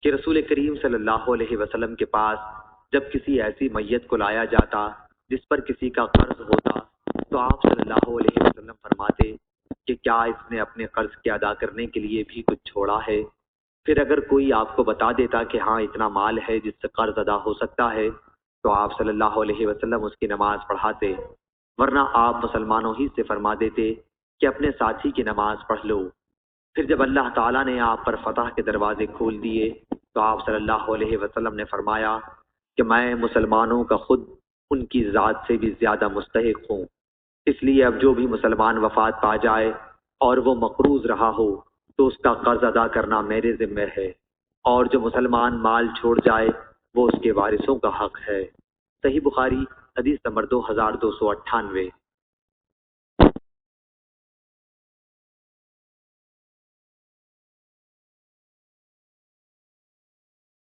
کہ رسول کریم صلی اللہ علیہ وسلم کے پاس جب کسی ایسی میت کو لایا جاتا جس پر کسی کا قرض ہوتا تو آپ صلی اللہ علیہ وسلم فرماتے کہ کیا اس نے اپنے قرض کے ادا کرنے کے لیے بھی کچھ چھوڑا ہے؟ پھر اگر کوئی آپ کو بتا دیتا کہ ہاں اتنا مال ہے جس سے قرض ادا ہو سکتا ہے تو آپ صلی اللہ علیہ وسلم اس کی نماز پڑھاتے، ورنہ آپ مسلمانوں ہی سے فرما دیتے کہ اپنے ساتھی کی نماز پڑھ لو۔ پھر جب اللہ تعالیٰ نے آپ پر فتح کے دروازے کھول دیے تو آپ صلی اللہ علیہ وسلم نے فرمایا کہ میں مسلمانوں کا خود ان کی ذات سے بھی زیادہ مستحق ہوں، اس لیے اب جو بھی مسلمان وفات پا جائے اور وہ مقروض رہا ہو تو اس کا قرض ادا کرنا میرے ذمہ ہے، اور جو مسلمان مال چھوڑ جائے وہ اس کے وارثوں کا حق ہے۔ صحیح بخاری حدیث نمبر 2298۔